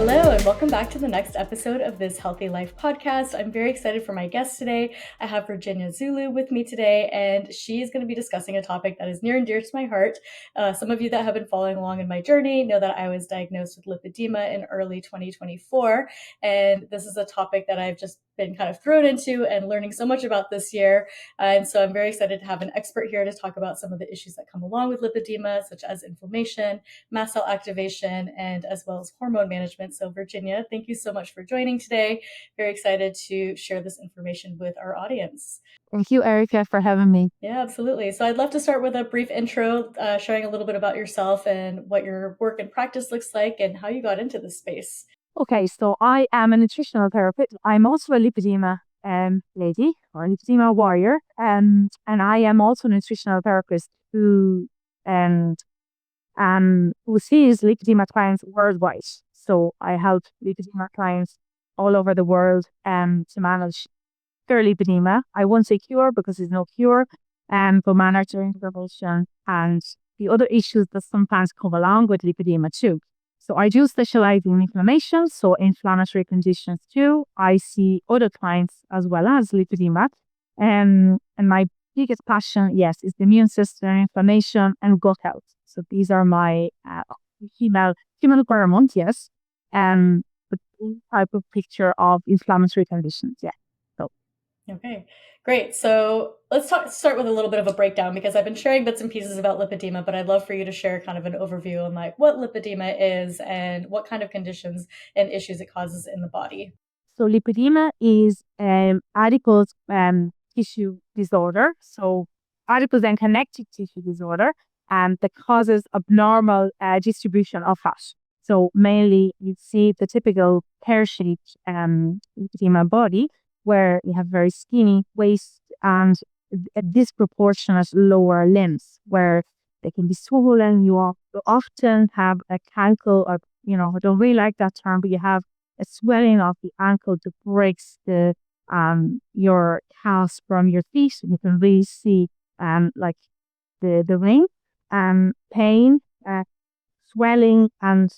Hello, and welcome back to the next episode of this Healthy Life podcast. I'm very excited for my guest today. I have Virginia Zulu with me today, and she's going to be discussing a topic that is near and dear to my heart. Some of you that have been following along in my journey know that I was diagnosed with lipedema in early 2024, and this is a topic that I've just been kind of thrown into and learning so much about this year. And so I'm very excited to have an expert here to talk about some of the issues that come along with lipedema, such as inflammation, mast cell activation, and as well as hormone management. So Virginia, thank you so much for joining today. Very excited to share this information with our audience. Thank you, Erica, for having me. Yeah, absolutely. So I'd love to start with a brief intro, sharing a little bit about yourself and what your work and practice looks like and how you got into this space. Okay, so I am a nutritional therapist. I'm also a lipedema lady or a lipedema warrior, and I am also a nutritional therapist who sees lipedema clients worldwide. So I help lipedema clients all over the world to manage their lipedema. I won't say cure because there's no cure, but manage their intervention and the other issues that sometimes come along with lipedema too. So I do specialize in inflammation, so inflammatory conditions too. I see other clients as well as lipedema. And my biggest passion, yes, is the immune system, inflammation, and gut health. So these are my female requirements, yes. But type of picture of inflammatory conditions, yeah. Okay, great. So let's start with a little bit of a breakdown because I've been sharing bits and pieces about lipedema, but I'd love for you to share kind of an overview on like what lipedema is and what kind of conditions and issues it causes in the body. So lipedema is adipose tissue disorder. So adipose and connective tissue disorder that causes abnormal distribution of fat. So mainly you see the typical pear-shaped lipedema body where you have very skinny waist and a disproportionate lower limbs where they can be swollen. You often have a cankle, or I don't really like that term, but you have a swelling of the ankle that breaks your calves from your feet. And you can really see like the ring, pain, swelling, and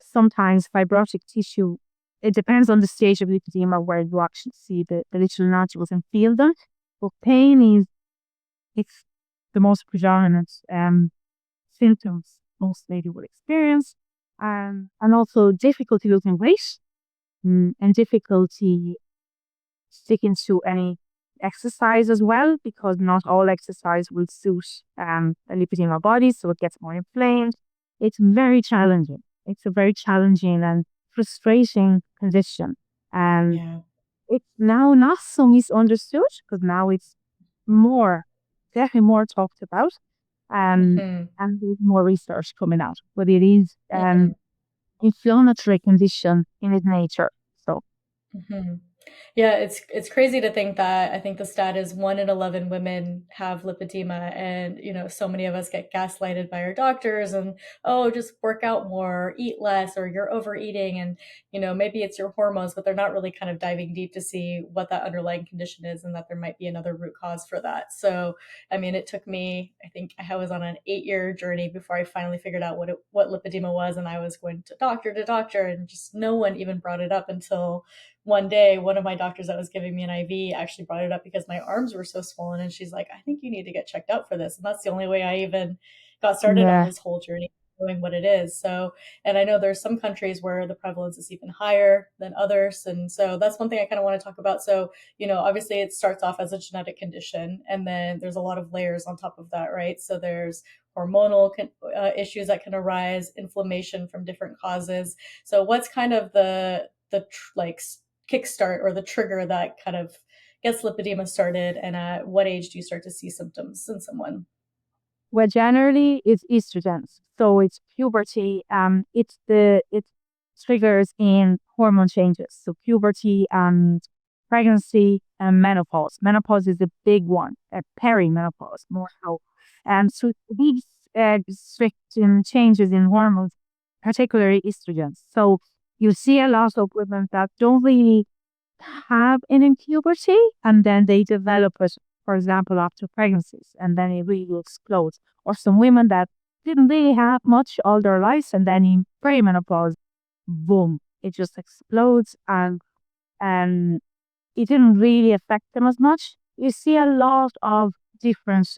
sometimes fibrotic tissue. It depends on the stage of lipedema where you actually see the little nodules and feel them. But pain it's the most predominant symptoms most ladies will experience. And also difficulty losing weight and difficulty sticking to any exercise as well, because not all exercise will suit a lipedema body, so it gets more inflamed. It's very challenging. It's a very challenging and frustrating condition. And it's now not so misunderstood because now it's definitely more talked about. And there's more research coming out. But it is inflammatory condition in its nature. So yeah, it's crazy to think that I think the stat is 1 in 11 women have lipedema, and so many of us get gaslighted by our doctors and just work out more, eat less, or you're overeating, and maybe it's your hormones, but they're not really kind of diving deep to see what that underlying condition is and that there might be another root cause for that. So I mean, it took me, I think I was on an 8-year journey before I finally figured out what lipedema was, and I was going to doctor, and just no one even brought it up until one day, one of my doctors that was giving me an IV actually brought it up because my arms were so swollen. And she's like, I think you need to get checked out for this. And that's the only way I even got started on this whole journey, knowing what it is. So, and I know there's some countries where the prevalence is even higher than others. And so that's one thing I kind of want to talk about. So, obviously it starts off as a genetic condition, and then there's a lot of layers on top of that, right? So there's hormonal issues that can arise, inflammation from different causes. So what's kind of the kickstart or the trigger that kind of gets lipedema started, and at what age do you start to see symptoms in someone? Well, generally it's estrogens, so it's puberty. It triggers in hormone changes, so puberty and pregnancy and menopause. Menopause is a big one, perimenopause more so, and so these strict changes in hormones, particularly estrogens. So you see a lot of women that don't really have it in puberty, and then they develop it, for example, after pregnancies, and then it really explodes. Or some women that didn't really have much all their lives, and then in perimenopause, boom, it just explodes, and um, it didn't really affect them as much. You see a lot of different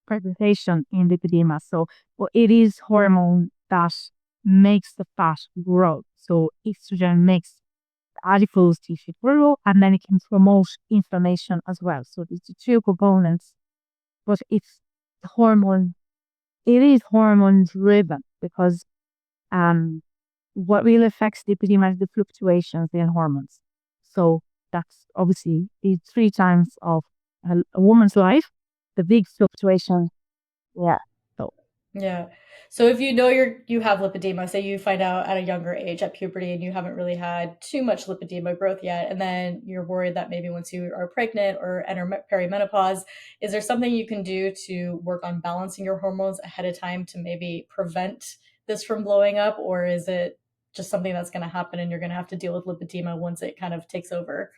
presentation in lipedema. So, but it is hormone that makes the fat grow. So estrogen makes adipose tissue grow, and then it can promote inflammation as well. So these are two components, but it's hormone. It is hormone driven because um, what really affects lipedema is the fluctuations in hormones. So that's obviously the 3 times of a woman's life, the big fluctuation. Yeah. So Yeah. So if you know you have lipedema, say you find out at a younger age at puberty and you haven't really had too much lipedema growth yet, and then you're worried that maybe once you are pregnant or enter perimenopause, is there something you can do to work on balancing your hormones ahead of time to maybe prevent this from blowing up, or is it just something that's going to happen and you're going to have to deal with lipedema once it kind of takes over?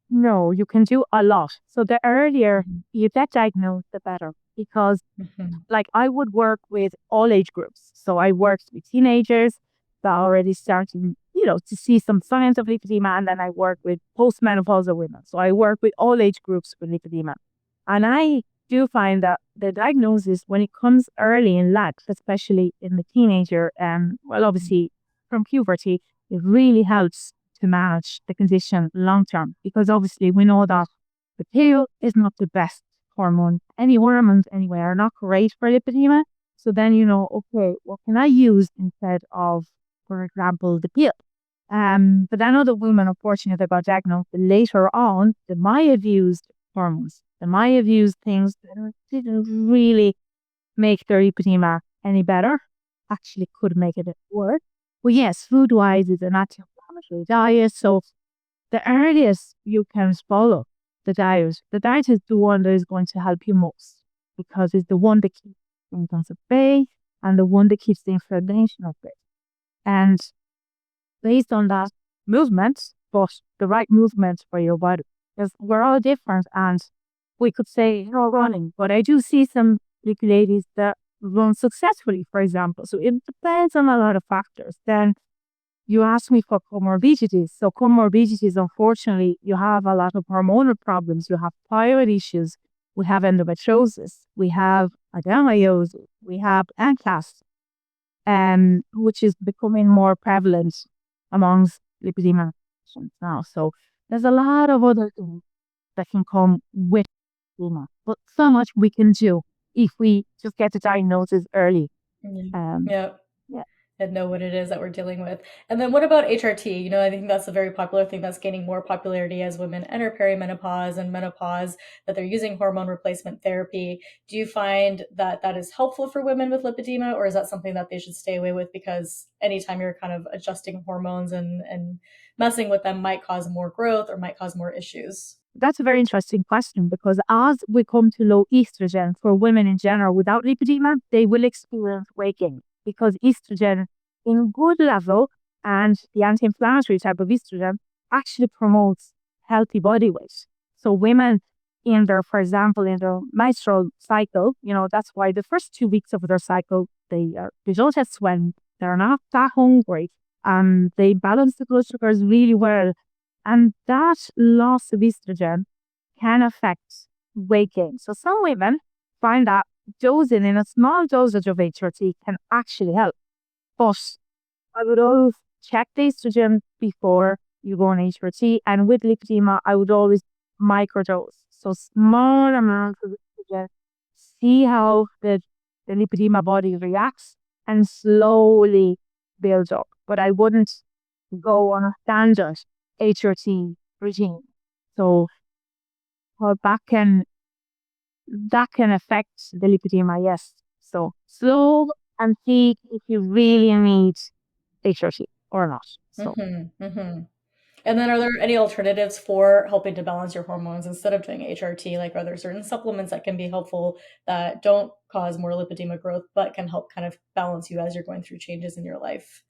no, you can do a lot. So the earlier you get diagnosed, the better. Because Mhm. like I would work with all age groups. So I worked with teenagers that are already starting, to see some signs of lipedema, and then I work with postmenopausal women. So I work with all age groups with lipedema. And I do find that the diagnosis, when it comes early in life, especially in the teenager, well, obviously from puberty, it really helps to manage the condition long term, because obviously we know that the pill is not the best hormone. Any hormones anyway are not great for lipedema. So then okay, what can I use instead of, for example, the pill? But I know the women, unfortunately, that got diagnosed later on, they might have used hormones. They might have used things that didn't really make their lipedema any better. Actually, could make it worse. But yes, food wise, is an anti-inflammatory diet. So the earliest you can follow the diet is the one that is going to help you most, because it's the one that keeps symptoms at bay and the one that keeps the inflammation at bay. And based on that movement, but the right movement for your body. Because we're all different, and we could say, running, but I do see some big ladies that run successfully, for example. So it depends on a lot of factors. Then you asked me for comorbidities. So comorbidities, unfortunately, you have a lot of hormonal problems. You have thyroid issues. We have endometriosis. We have adenomyosis. We have ANCAS, which is becoming more prevalent amongst lipedema patients now. So there's a lot of other things that can come with lipedema, but so much we can do if we just get the diagnosis early. Mhm. Um, Yeah. yeah. And know what it is that we're dealing with. And then what about HRT? I think that's a very popular thing that's gaining more popularity as women enter perimenopause and menopause, that they're using hormone replacement therapy. Do you find that that is helpful for women with lipedema, or is that something that they should stay away with because anytime you're kind of adjusting hormones and messing with them might cause more growth or might cause more issues? That's a very interesting question, because as we come to low estrogen for women in general without lipedema, they will experience weight gain, because estrogen in good level, and the anti-inflammatory type of estrogen, actually promotes healthy body weight. So women in their, for example, in their menstrual cycle, that's why the first 2 weeks of their cycle, they don't have swelling, they're not that hungry, and they balance the blood sugars really well, and that loss of estrogen can affect weight gain. So some women find that dosing in a small dosage of HRT can actually help. But I would always check the estrogen before you go on HRT. And with lipedema, I would always microdose. So small amounts of estrogen, see how the lipedema body reacts, and slowly build up. But I wouldn't go on a standard HRT regime. So well, that can affect the lipedema, yes. So slow, and see if you really need HRT or not. So Mm-hmm. Mm-hmm. And then are there any alternatives for helping to balance your hormones instead of doing HRT? Like, are there certain supplements that can be helpful that don't cause more lipedema growth, but can help kind of balance you as you're going through changes in your life?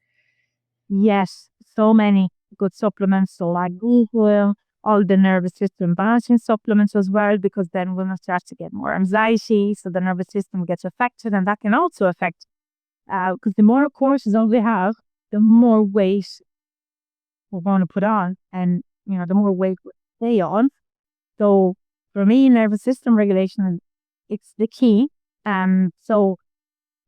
yes, so many good supplements. So like Google, all the nervous system balancing supplements as well, because then women start to get more anxiety. So the nervous system gets affected, and that can also affect, because the more cortisol they have, the more weight we're going to put on, and the more weight we stay on. So for me, nervous system regulation, it's the key. So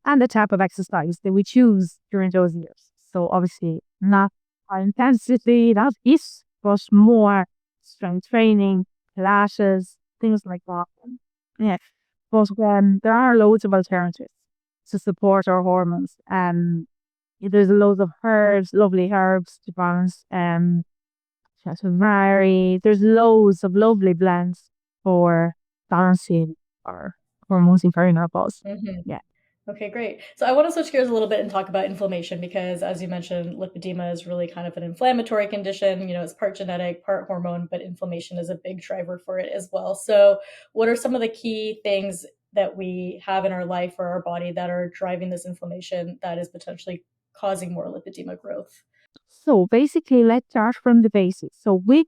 and the type of exercise that we choose during those years. So obviously not high intensity, not it, but more strength training, Pilates, things like that. Yeah. But there are loads of alternatives to support our hormones. There's loads of herbs, lovely herbs to balance. There's loads of lovely blends for balancing our hormones in perimenopause. Mhm. Yeah. Okay, great. So I want to switch gears a little bit and talk about inflammation because, as you mentioned, lipedema is really kind of an inflammatory condition. It's part genetic, part hormone, but inflammation is a big driver for it as well. So, what are some of the key things that we have in our life or our body that are driving this inflammation that is potentially causing more lipedema growth? So basically, let's start from the basics. So with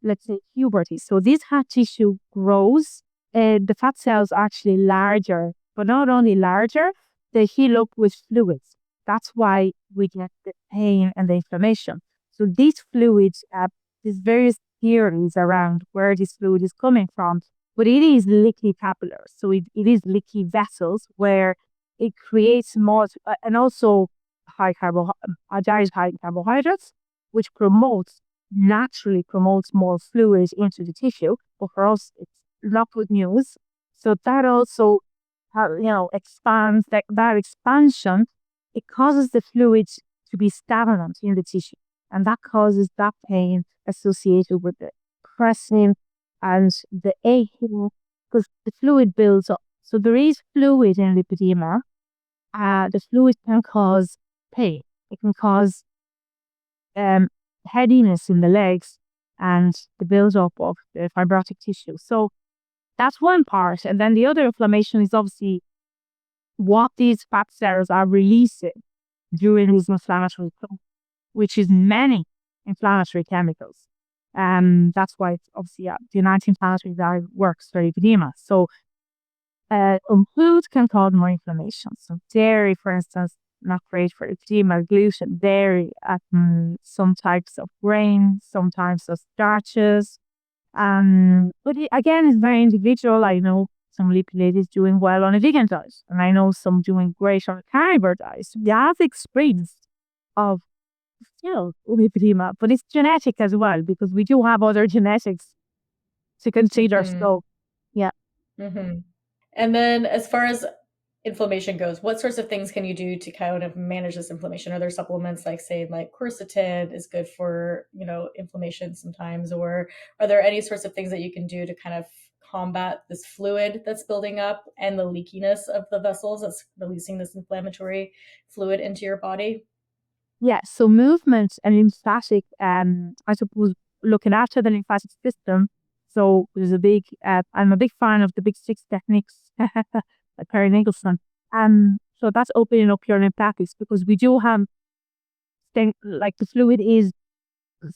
let's say, puberty, so this fat tissue grows, and the fat cells are actually larger, but not only larger, they heal up with fluids. That's why we get the pain and the inflammation. So these fluids, there's various theories around where this fluid is coming from, but it is leaky capillaries. So it is leaky vessels where it creates more, and also a diet high in carbohydrates, which naturally promotes more fluid into the tissue. But for us, it's not good news. So that also, expands that expansion. It causes the fluid to be stagnant in the tissue, and that causes that pain associated with the pressing and the aching because the fluid builds up. So there is fluid in lipedema. The fluid can cause pain. It can cause um, heaviness in the legs and the build-up of the fibrotic tissue. So that's one part. And then the other inflammation is obviously what these fat cells are releasing during this inflammatory process, which is many inflammatory chemicals. That's why it's obviously the anti-inflammatory diet works for lipedema. So food can cause more inflammation. So dairy, for instance, not great for lipedema. Gluten, dairy, some types of grain, some types of starches. But again, it's very individual. I know some lipid ladies doing well on a vegan diet, and I know some doing great on a carnivore diet. So they have experience of lipedema, but it's genetic as well because we do have other genetics to consider. Mm-hmm. So yeah. Mm-hmm. And then, as far as inflammation goes, what sorts of things can you do to kind of manage this inflammation? Are there supplements like, say, like quercetin is good for, inflammation sometimes, or are there any sorts of things that you can do to kind of combat this fluid that's building up and the leakiness of the vessels that's releasing this inflammatory fluid into your body? Yeah, so movement and lymphatic, I suppose looking after the lymphatic system. So I'm a big fan of the big six techniques, like Perry Nicholson. So that's opening up your lymphatics because we do have, like the fluid is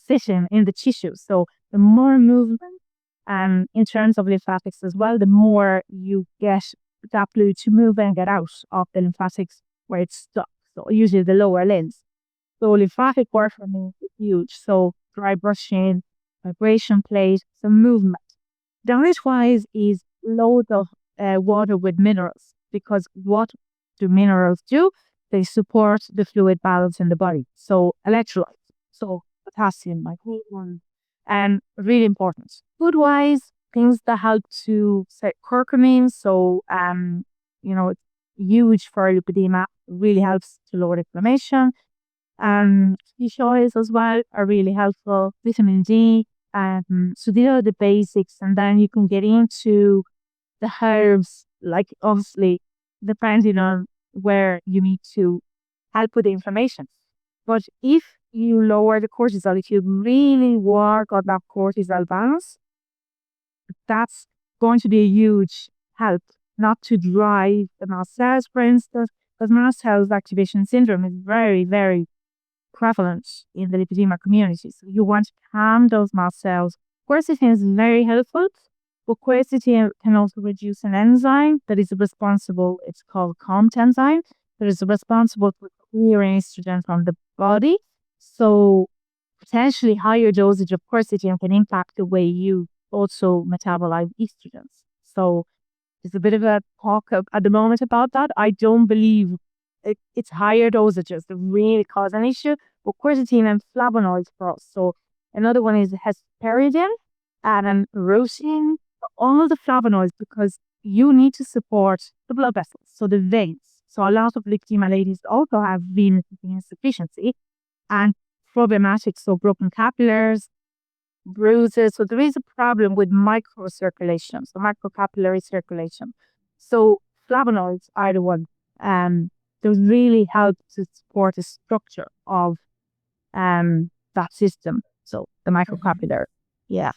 sitting in the tissue. So the more movement, in terms of lymphatics as well, the more you get that fluid to move and get out of the lymphatics where it's stuck. So usually the lower limbs. So lymphatic work for me is huge. So dry brushing, vibration plate, some movement. Diet-wise is loads of water with minerals because what do minerals do? They support the fluid balance in the body. So electrolytes, so potassium, magnesium, and really important. Food-wise, things that help to set curcumin. So it's huge for lipedema. Really helps to lower inflammation. Fish oils as well are really helpful. Vitamin D. So these are the basics, and then you can get into the herbs, like obviously depending on where you need to help with the inflammation. But if you lower the cortisol, if you really work on that cortisol balance, that's going to be a huge help, not to drive the mast cells, for instance, because mast cells activation syndrome is very, very prevalent in the lipedema community. So you want to calm those mast cells. Quercetin is very helpful, but quercetin can also reduce an enzyme that is responsible, it's called COMT enzyme, that is responsible for clearing estrogen from the body. So potentially higher dosage of quercetin can impact the way you also metabolize estrogens. So there's a bit of a talk at the moment about that. I don't believe it's higher dosages that really cause an issue, but quercetin and flavonoids for us. So another one is hesperidin and rutin, all the flavonoids, because you need to support the blood vessels, so the veins. So a lot of lipedema ladies also have venous insufficiency and problematic, so broken capillaries, bruises. So there is a problem with microcirculation, so microcapillary circulation. So flavonoids are the one that really help to support the structure of that system. So the Mhm. microcapillary. Yeah.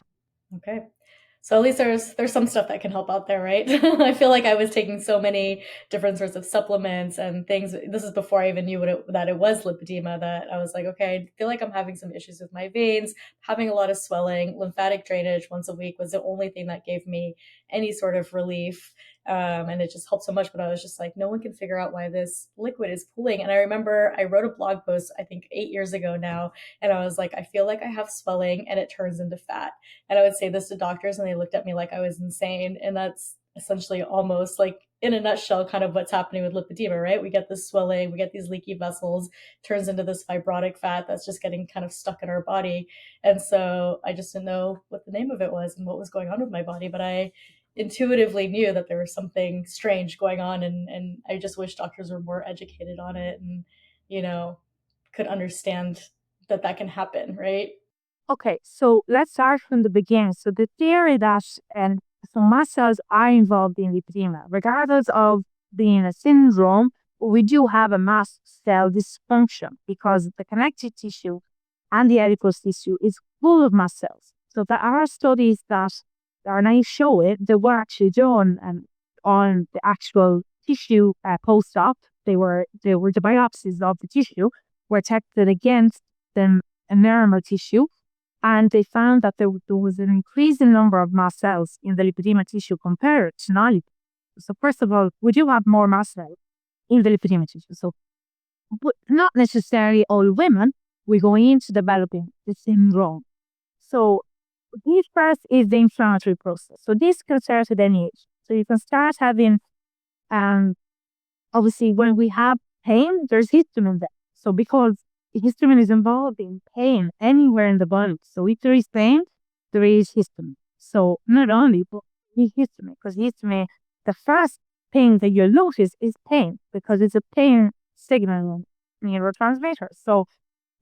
Okay. So at least there's some stuff that can help out there, right? I feel like I was taking so many different sorts of supplements and things. This is before I even knew that it was lipedema, that I was like, okay, I feel like I'm having some issues with my veins, having a lot of swelling. Lymphatic drainage once a week was the only thing that gave me any sort of relief. And it just helped so much. But I was just like, no one can figure out why this liquid is pooling. And I remember I wrote a blog post, I think 8 years ago now, and I was like, I feel like I have swelling and it turns into fat. And I would say this to doctors, and they looked at me like I was insane. And that's essentially almost like in a nutshell kind of what's happening with lipedema, right? We get this swelling, we get these leaky vessels, turns into this fibrotic fat that's just getting kind of stuck in our body. And so I just didn't know what the name of it was and what was going on with my body, but I intuitively knew that there was something strange going on, and I just wish doctors were more educated on it and, you know, could understand that that can happen, right? Okay, so let's start from the beginning. So the theory that so mast cells are involved in lipedema, regardless of being a syndrome, we do have a mast cell dysfunction because the connective tissue and the adipose tissue is full of mast cells. So there are studies that are now show it that were actually done on the actual tissue post-op. They were the biopsies of the tissue were tested against the normal tissue, and they found that there was an increasing number of mast cells in the lipedema tissue compared to non-lipedema. So first of all, we do have more mast cells in the lipedema tissue. So, but not necessarily all women will go into developing the syndrome. So this first is the inflammatory process. So this can start at any age. So you can start having, um, obviously when we have pain, there's histamine there. So because histamine is involved in pain anywhere in the body. So if there is pain, there is histamine. So not only, but histamine, because histamine, the first thing that you'll notice is pain because it's a pain signal neurotransmitter. So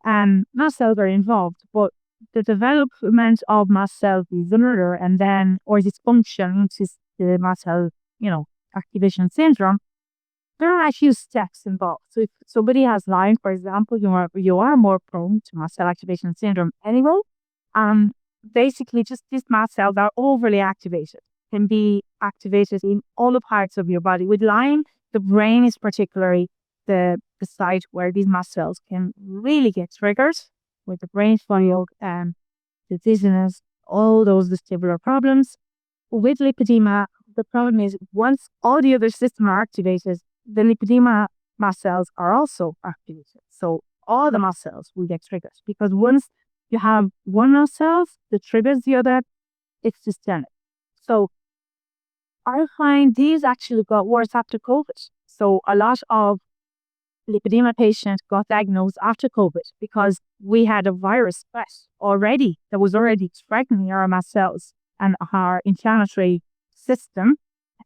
mast cells are involved, but the development of mast cells is another, and then or dysfunction into the mast cell, activation syndrome. There are a few steps involved. So if somebody has Lyme, for example, you are more prone to mast cell activation syndrome anyway. Um, Basically, just these mast cells are overly activated, can be activated in all the parts of your body. With Lyme, the brain is particularly the site where these mast cells can really get triggered with the brain fog, the dizziness, all those vestibular problems. With lipedema, the problem is once all the other systems are activated, the lipedema mast cells are also activated. So all the mast cells will get triggered because once you have one mast cell that triggers the other, it's systemic. So I find these actually got worse after COVID. So a lot of lipedema patients got diagnosed after COVID because we had a virus threat already that was already threatening our mast cells and our inflammatory system.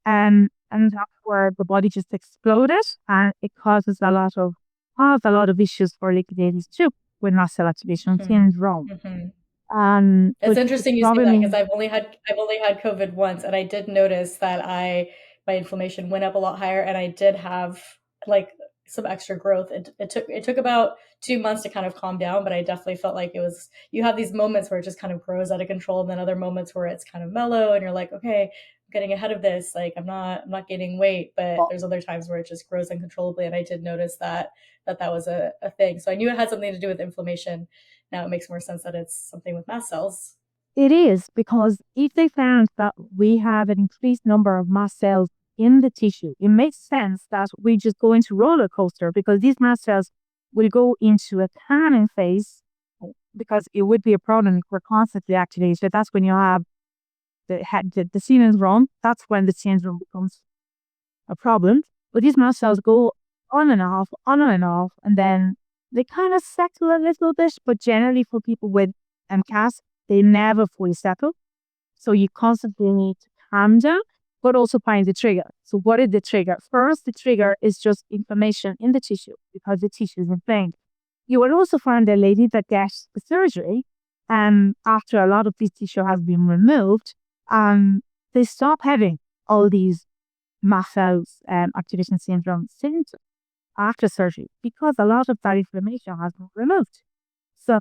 And that's where the body just exploded, and it caused a lot of issues for liquidators too with mast cell activation Mhm. syndrome. Mhm. It's But the interesting you say that problem because is I've only had COVID once, and I did notice that my inflammation went up a lot higher, and I did have like some extra growth. It took about 2 months to kind of calm down, but I definitely felt like it was. You have these moments where it just kind of grows out of control, and then other moments where it's kind of mellow, and you're like, okay, I'm getting ahead of this. Like I'm not gaining weight, but there's other times where it just grows uncontrollably, and I did notice that was a thing. So I knew it had something to do with inflammation. Now it makes more sense that it's something with mast cells. it is because if they found that we have an increased number of mast cells in the tissue, it makes sense that we just go into roller coaster because these mast cells will go into a calming phase because it would be a problem if we're constantly activated. That's when you have the semen run. That's when the syndrome becomes a problem. But these mast cells go on and off, and then they kind of settle a little bit. But generally, for people with MCAS, they never fully settle. So you constantly need to calm down, but also find the trigger. So what is the trigger? First, the trigger is just inflammation in the tissue because the tissue is inflamed. You will also find a lady that gets the surgery, and after a lot of this tissue has been removed, they stop having all these mast cells activation syndrome symptoms after surgery because a lot of that inflammation has been removed. So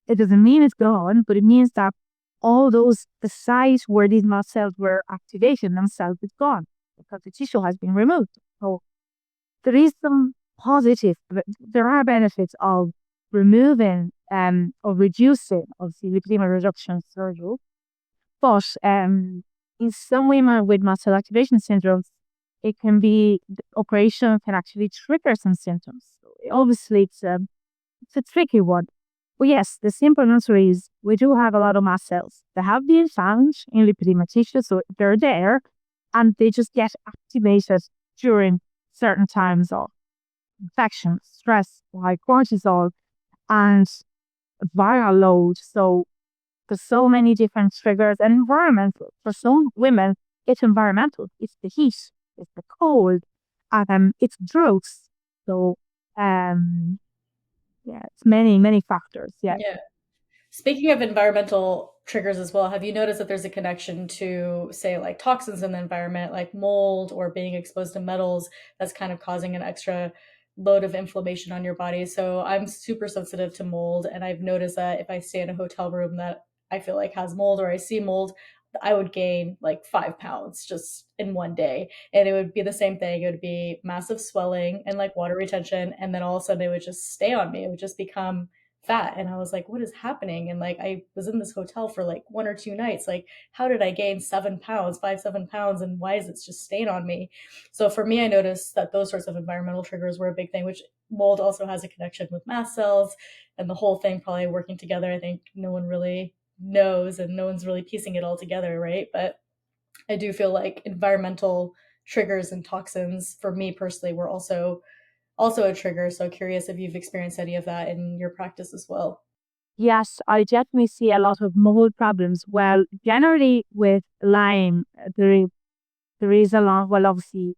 it doesn't mean it's gone, but it means that all those, the site where these mast cells were activating themselves is gone because the tissue has been removed. So there is some positive, there are benefits of removing or reducing, obviously, lipedema reduction surgery. But in some women with mast cell activation syndromes, it can be, the operation can actually trigger some symptoms. So obviously, it's a tricky one. But yes, the simple answer is we do have a lot of mast cells. They have been found in lipedema tissue, so they're there, and they just get activated during certain times of infection, stress, like cortisol, and viral load. So there's so many different triggers and environmental. For some women, it's environmental. It's the heat, it's the cold, it's drugs. So yeah, it's many factors. Yeah. Yeah. Speaking of environmental triggers as well, have you noticed that there's a connection to, say, like toxins in the environment, like mold or being exposed to metals that's kind of causing an extra load of inflammation on your body? So I'm super sensitive to mold, and I've noticed that if I stay in a hotel room that I feel like has mold or I see mold, I would gain like 5 pounds just in one day. And it would be the same thing. It would be massive swelling and like water retention. And then all of a sudden it would just stay on me. It would just become fat. And I was like, what is happening? And like, I was in this hotel for like 1 or 2 nights. Like, how did I gain 7 pounds, 7 pounds? And why is it just staying on me? So for me, I noticed that those sorts of environmental triggers were a big thing, which mold also has a connection with mast cells and the whole thing probably working together. I think no one really knows and no one's really piecing it all together, right? But I do feel like environmental triggers and toxins for me personally were also a trigger. So curious if you've experienced any of that in your practice as well. Yes, I definitely see a lot of mold problems. Well, generally with Lyme, there is a lot, well, obviously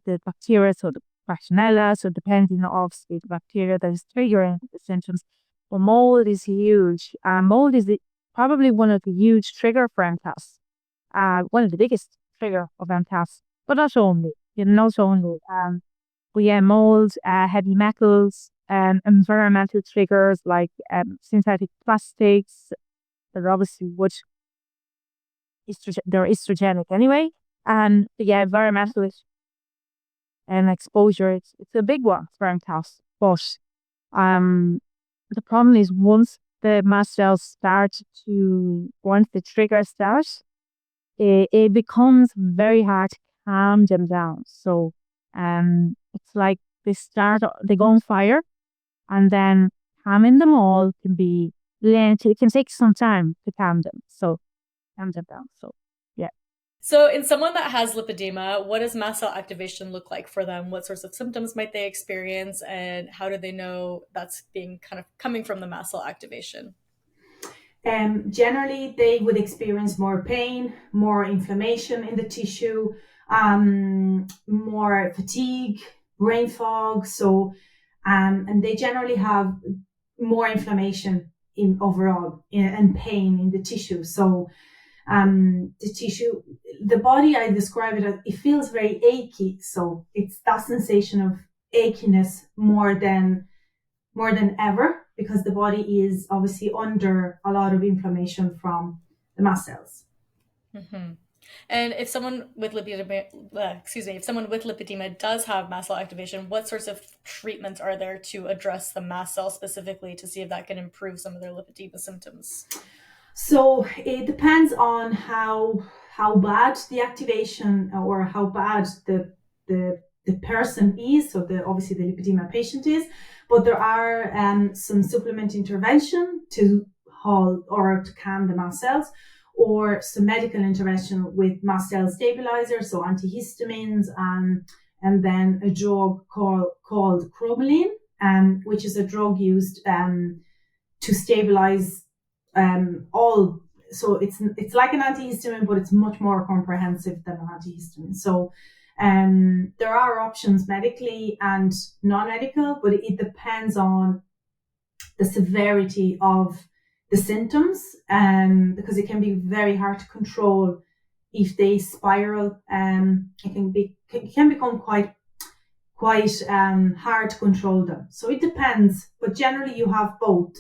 the bacteria, so the Bartonella, so depending on obviously the bacteria that is triggering the symptoms. But mold is huge. Mold is probably one of the huge trigger for MCAS. One of the biggest trigger of MCAS, but not only, not only. But yeah, mold, heavy metals, environmental triggers like synthetic plastics. They're obviously they're estrogenic anyway. And yeah, environmental and exposure, it's a big one for MCAS. But um, the problem is once the mast cells once the trigger starts, it becomes very hard to calm them down. So it's like they go on fire, and then calming them all can be lengthy. It can take some time to calm them down. So yeah. So, in someone that has lipedema, what does mast cell activation look like for them? What sorts of symptoms might they experience, and how do they know that's being kind of coming from the mast cell activation? Generally, they would experience more pain, more inflammation in the tissue, more fatigue, brain fog. So, and they generally have more inflammation in overall and pain in the tissue. So, the tissue, the body, I describe it as it feels very achy. So it's that sensation of achiness more than ever because the body is obviously under a lot of inflammation from the mast cells. Hmm. And if someone with lipedema, if someone with lipedema does have mast cell activation, what sorts of treatments are there to address the mast cell specifically to see if that can improve some of their lipedema symptoms? So it depends on how bad the activation or how bad the the person is, so obviously the lipedema patient is, but there are some supplement intervention to halt or to calm the mast cells, or some medical intervention with mast cell stabilizers, so antihistamines, and then a drug called cromolyn, which is a drug used to stabilize all. So it's like an antihistamine, but it's much more comprehensive than an antihistamine. So there are options medically and non-medical, but it depends on the severity of the symptoms, because it can be very hard to control if they spiral. It can become quite hard to control them. So it depends, but generally you have both.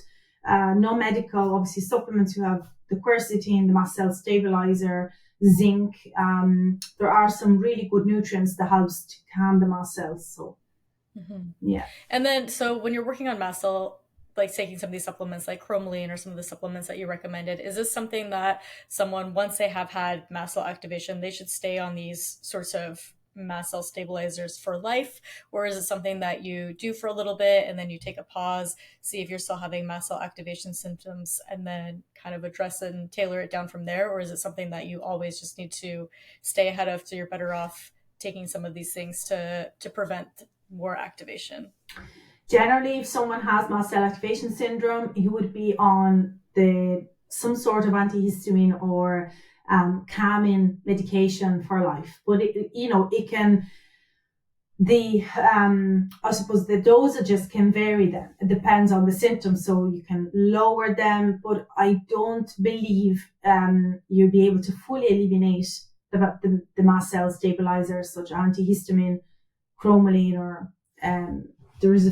Non-medical, obviously supplements, you have the quercetin, the mast cell stabilizer, zinc. There are some really good nutrients that helps to calm the mast cells. So, yeah. And then, so when you're working on mast cell, like taking some of these supplements like cromolyn or some of the supplements that you recommended, is this something that someone, once they have had mast cell activation, they should stay on these sorts of mast cell stabilizers for life? Or is it something that you do for a little bit and then you take a pause, see if you're still having mast cell activation symptoms, and then kind of address it and tailor it down from there? Or is it something that you always just need to stay ahead of, so you're better off taking some of these things to prevent more activation? Generally, if someone has mast cell activation syndrome, you would be on some sort of antihistamine or calming medication for life. But it can, I suppose the dosages can vary then. It depends on the symptoms, so you can lower them, but I don't believe you'll be able to fully eliminate the mast cell stabilizers such as antihistamine, cromolyn, or there's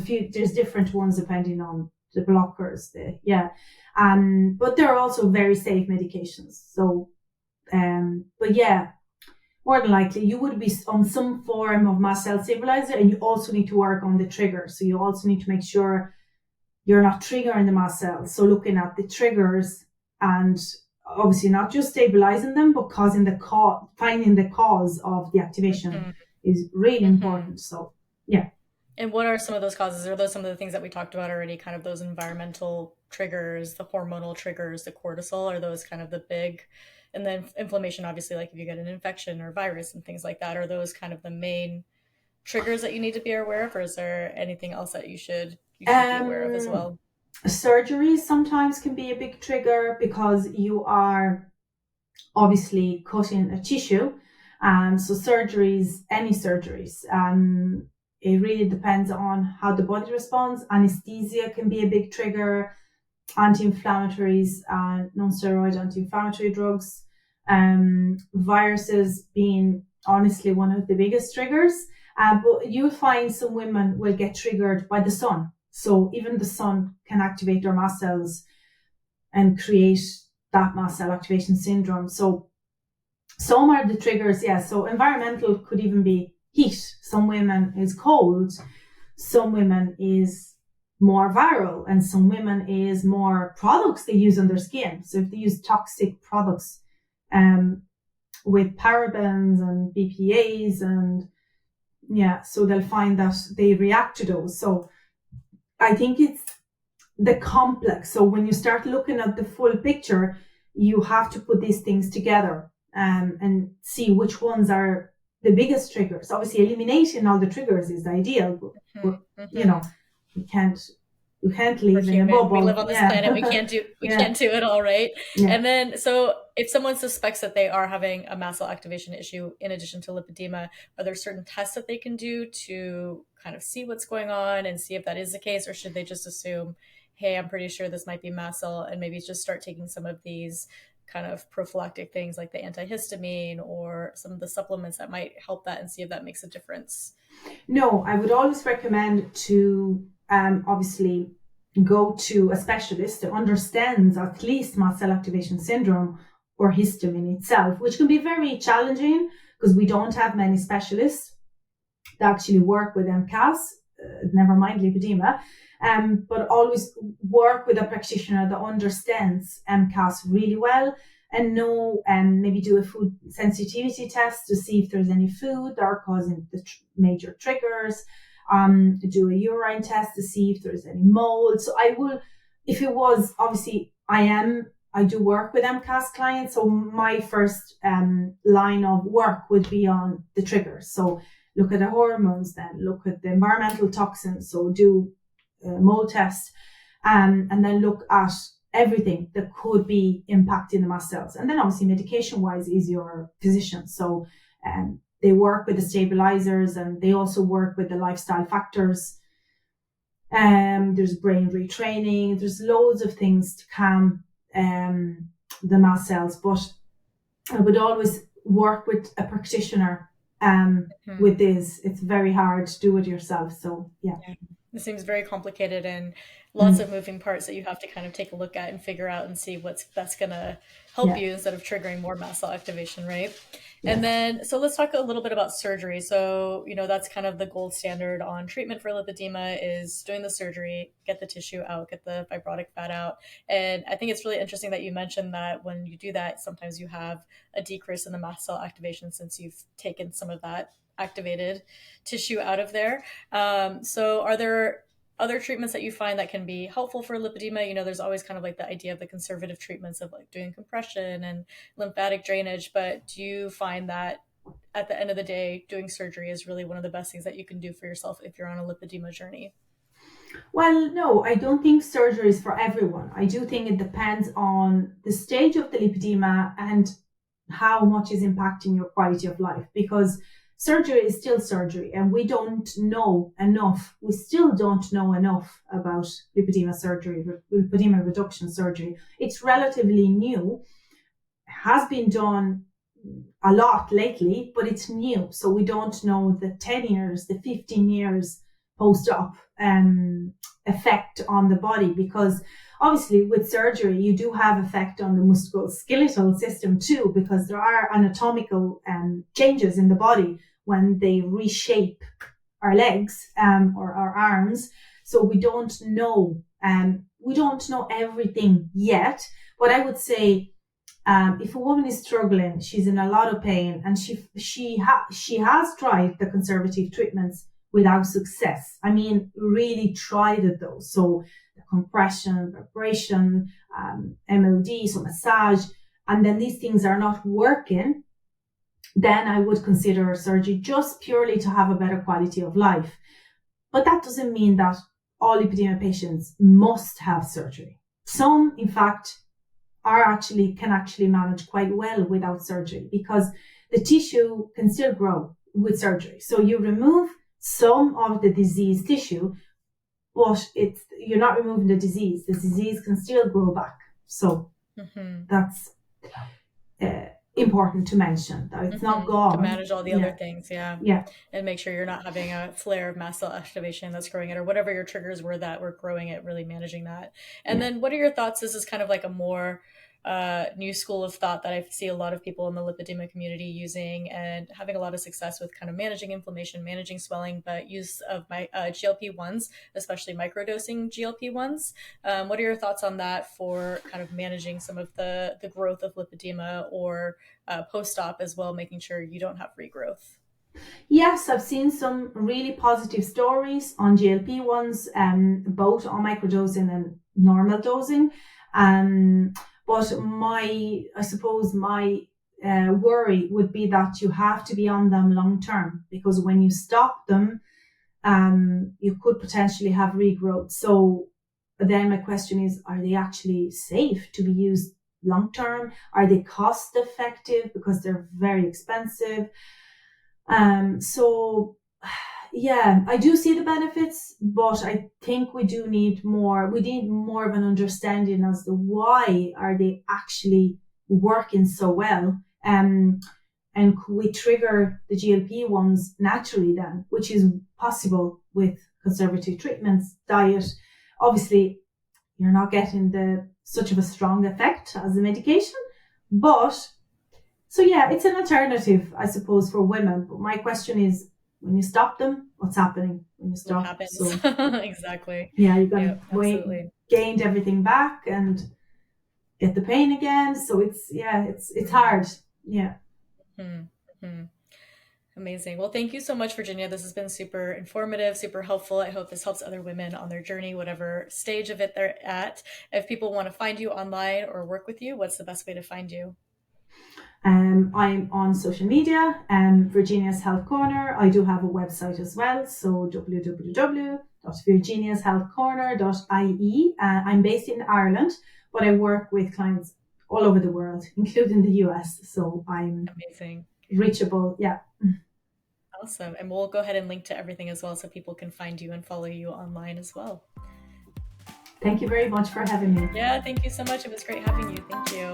different ones depending on the blockers. But they're also very safe medications. So, but yeah, more than likely you would be on some form of mast cell stabilizer, and you also need to work on the trigger. So you also need to make sure you're not triggering the mast cells. So looking at the triggers, and obviously not just stabilizing them, but finding the cause of the activation is really important. So, yeah. And what are some of those causes? Are those some of the things that we talked about already, kind of those environmental triggers, the hormonal triggers, the cortisol? Are those kind of the big, and then inflammation, obviously, like if you get an infection or virus and things like that, are those kind of the main triggers that you need to be aware of? Or is there anything else that you should be aware of as well? Surgeries sometimes can be a big trigger, because you are obviously cutting a tissue. So surgeries, any surgeries, it really depends on how the body responds. Anesthesia can be a big trigger. Anti-inflammatories, non-steroid anti-inflammatory drugs, viruses being honestly one of the biggest triggers. But you'll find some women will get triggered by the sun. So even the sun can activate their mast cells and create that mast cell activation syndrome. So some are the triggers, yeah. So environmental could even be heat. Some women is cold, some women is more viral, and some women is more products they use on their skin. So if they use toxic products with parabens and BPAs, and so they'll find that they react to those. So I think it's the complex. So when you start looking at the full picture, you have to put these things together and see which ones are the biggest triggers. Obviously, eliminating all the triggers is ideal, but we can't live in a bubble. We live on this planet. We can't do it all, right? Yeah. And then, so if someone suspects that they are having a mast cell activation issue in addition to lipedema, are there certain tests that they can do to kind of see what's going on and see if that is the case, or should they just assume, hey, I'm pretty sure this might be mast cell, and maybe just start taking some of these kind of prophylactic things like the antihistamine or some of the supplements that might help that, and see if that makes a difference? No, I would always recommend to obviously go to a specialist that understands at least mast cell activation syndrome or histamine itself, which can be very challenging because we don't have many specialists that actually work with MCAS, never mind lipedema, but always work with a practitioner that understands MCAS really well and know and maybe do a food sensitivity test to see if there's any food that are causing the major triggers. Do a urine test to see if there's any mold. So I will, if it was, obviously I do work with MCAS clients. So my first line of work would be on the triggers. So look at the hormones, then look at the environmental toxins. So do a mold test, and then look at everything that could be impacting the mast cells. And then obviously medication wise is your physician. So they work with the stabilizers, and they also work with the lifestyle factors. There's brain retraining. There's loads of things to calm the mast cells. But I would always work with a practitioner with this. It's very hard to do it yourself. So yeah. It seems very complicated and lots of moving parts that you have to kind of take a look at and figure out and see what's best going to help you instead of triggering more mast cell activation, right? And then, so let's talk a little bit about surgery. So, that's kind of the gold standard on treatment for lipedema is doing the surgery, get the tissue out, get the fibrotic fat out. And I think it's really interesting that you mentioned that when you do that, sometimes you have a decrease in the mast cell activation since you've taken some of that activated tissue out of there. So are there other treatments that you find that can be helpful for lipedema? There's always kind of like the idea of the conservative treatments of like doing compression and lymphatic drainage, but do you find that at the end of the day, doing surgery is really one of the best things that you can do for yourself if you're on a lipedema journey? Well, no, I don't think surgery is for everyone. I do think it depends on the stage of the lipedema and how much is impacting your quality of life, because surgery is still surgery, and we don't know enough. We still don't know enough about lipedema surgery, lipedema reduction surgery. It's relatively new, has been done a lot lately, but it's new. So we don't know the 10 years, the 15 years post-op effect on the body, because obviously with surgery, you do have effect on the musculoskeletal system too, because there are anatomical changes in the body when they reshape our legs or our arms. So we don't know everything yet. But I would say if a woman is struggling, she's in a lot of pain, and she has tried the conservative treatments without success. I mean, really tried it though. So the compression, vibration, MLD, so massage, and then these things are not working, then I would consider surgery just purely to have a better quality of life. But that doesn't mean that all lipedema patients must have surgery. Some, in fact, can actually manage quite well without surgery, because the tissue can still grow with surgery. So you remove some of the diseased tissue, but you're not removing the disease. The disease can still grow back. So that's important to mention, that it's not gone. To manage all the other things, yeah, and make sure you're not having a flare of mast cell activation that's growing it, or whatever your triggers were that were growing it, really managing that. And then what are your thoughts? This is kind of like a more new school of thought that I see a lot of people in the lipedema community using and having a lot of success with, kind of managing inflammation, managing swelling, but use of my GLP-1s, especially microdosing GLP-1s. What are your thoughts on that for kind of managing some of the growth of lipedema, or post-op as well, making sure you don't have regrowth? Yes, I've seen some really positive stories on GLP-1s, both on microdosing and normal dosing. But my worry would be that you have to be on them long term, because when you stop them, you could potentially have regrowth. So then my question is, are they actually safe to be used long term? Are they cost effective? Because they're very expensive. So yeah, I do see the benefits, but I think we need more of an understanding as to why are they actually working so well. And could we trigger the GLP-1s naturally then, which is possible with conservative treatments, diet. Obviously, you're not getting such of a strong effect as the medication, but so yeah, it's an alternative, I suppose, for women. But my question is, when you stop them, what's happening when you stop? What happens? So, Exactly. yeah, you're going to gained everything back, and get the pain again. So it's hard. Yeah. Mm-hmm. Amazing. Well, thank you so much, Virginia. This has been super informative, super helpful. I hope this helps other women on their journey, whatever stage of it they're at. If people want to find you online or work with you, what's the best way to find you? I'm on social media, Virginia's Health Corner. I do have a website as well, so www.virginiashealthcorner.ie. I'm based in Ireland, but I work with clients all over the world, including the US. So I'm Amazing. reachable. Yeah. Awesome. And we'll go ahead and link to everything as well so people can find you and follow you online as well. Thank you very much for having me. Yeah, thank you so much. It was great having you. Thank you.